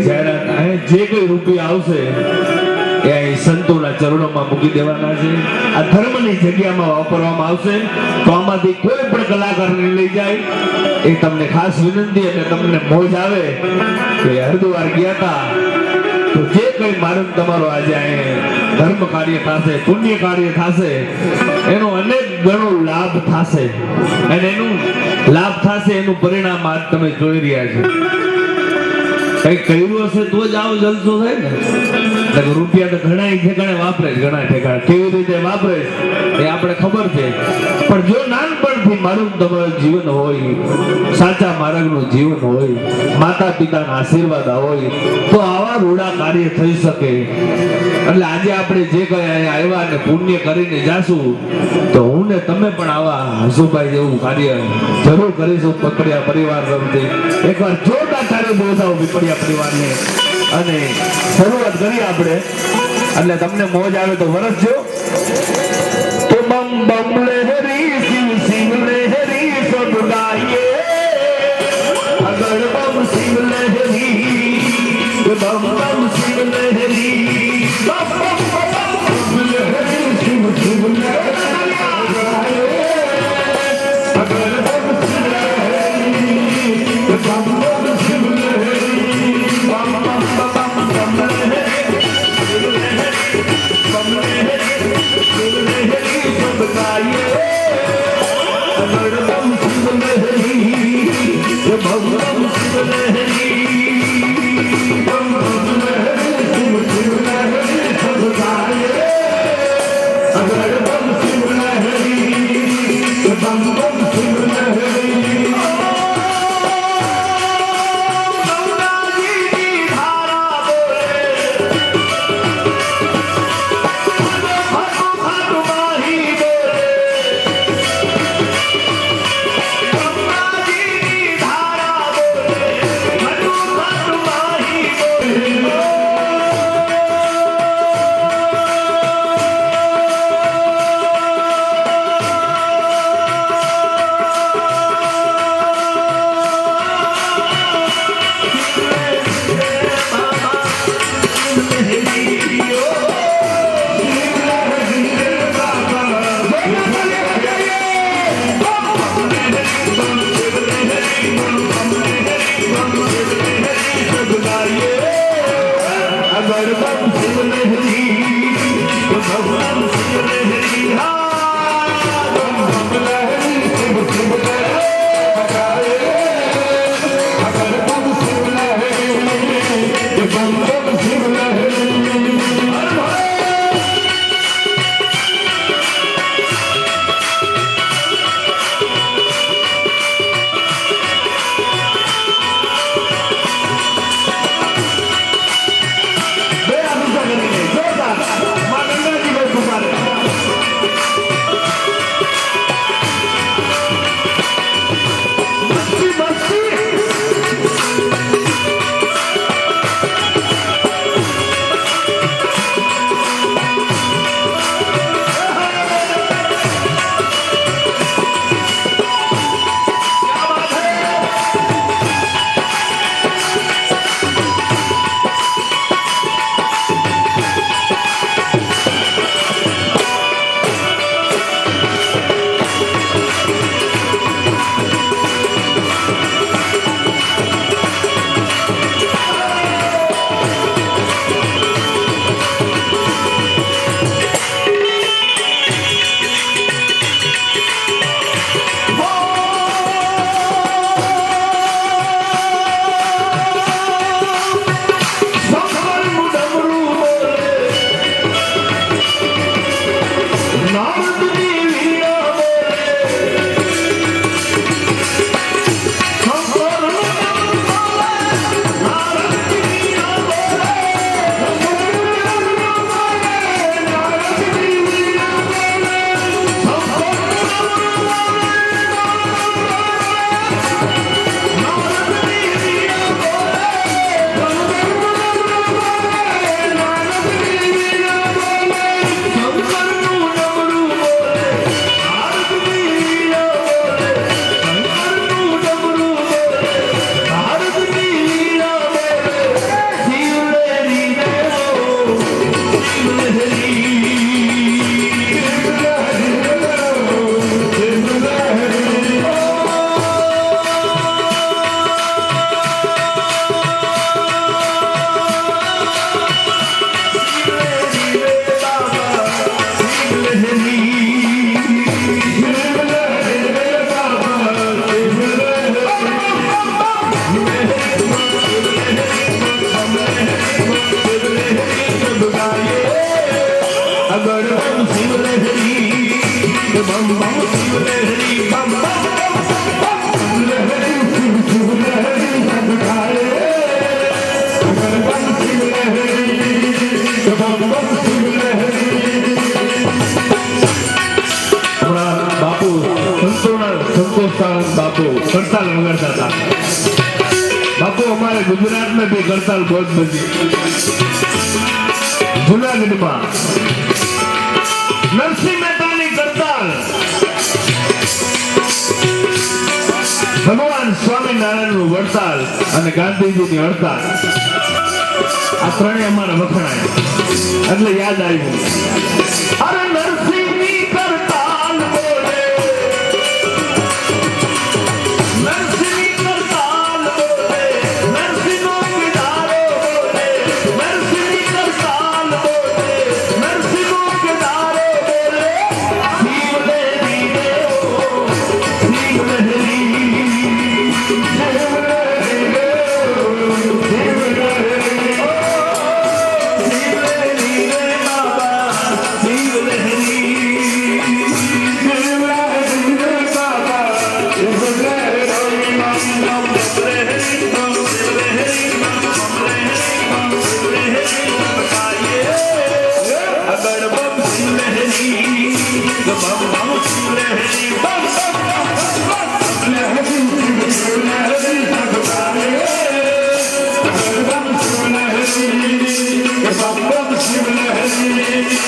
જાહેરાત જે કોઈ રૂપિયા આવશે એ અહીં સંતોના ચરણોમાં મૂકી દેવાના છે. આ ધર્મની જગ્યામાં વાપરવામાં આવશે. તો આમાંથી કોઈ પણ કલાકારને લઈ જાય એ તમને ખાસ વિનંતી. અને તમને મોજ આવે કે હરિદ્વાર ગયા હતા તો જે કઈ માર્ગ તમારો આજે અહીં ધર્મ કાર્ય થશે, પુણ્ય કાર્ય થશે, એનો અનેક ગણો લાભ થશે. અને એનું લાભ થશે એનું પરિણામ આજ તમે જોઈ રહ્યા છો. કઈ કર્યું હશે તો જ આવો જલસો થાય ને. રૂપિયા તો ઘણા ઠેકાણે વાપરે, ઘણા ઠેકાણે કેવી રીતે વાપરે એ આપણે ખબર છે. પણ જો નાનપણથી મારું તમારું જીવન હોય, સાચા માર્ગનું જીવન હોય, માતા પિતાના આશીર્વાદ હોય, તો આવા રૂડા કાર્ય થઈ શકે. એટલે આજે આપણે જે કઈ આવ્યા અને પુણ્ય કરીને જાશું તો હું ને તમે પણ આવા હસુભાઈ જેવું કાર્ય જરૂર કરીશું. પીપળિયા પરિવાર તરફથી એકવાર જોરદાર કાર્ય બોલાવો પીપળિયા પરિવારને. અને શરૂઆત કરી આપણે. એટલે તમને મોજ આવે તો વરસજો. તો બમ બમ લહેરી શિવ શિવ લહેરી સબ ગાઈએ. અગર બમ શિવ લહેરી બમ બમ શિવ લહેરી બમ બમ બમ લહેરી શિવ શિવ લહેરી અગર બમ શિવ લહેરી બમ બમ શિવ લહેરી બમ બમ બમ બમ લહેરી બમ લહેરી શિવ લહેરી સબ ગાઈએ. અગર બમ શિવ લહેરી બમ બમ શિવ લહેરી બમ બમ લહેરી શિવ શિવ લહેરી સબ ગાઈએ. અગર બમ શિવ લહેરી બમ બમ શિવ લહેરી. अगर बम शिव लहरी बम बम शिव लहरी बम बम शिव लहरी शिव लहरी सब खाए अगर बम शिव लहरी बम बम शिव लहरी हमारा बापू संतोष बापू करताल वगैरह था बापू हमारे गुजरात में भी करताल बहुत बजी जूनागढ़ में नरसिंह मेहता ની કરતાલ ભગવાન સ્વામિનારાયણનું વડતાલ અને ગાંધીજીની હડતાલ આ ત્રણેય અમારા વખણાય એટલે યાદ આવ્યું અરે નરસિંહની કરતાલ બોલે નરસિંહની કરતાલ બોલે નરસિંહનો કિનારો બોલે નરસિંહની કરતાલ બોલે નરસિંહનો કિનારો બોલે શિવ લહેરી દેવો શિવ લહેરી Shiv Lahiri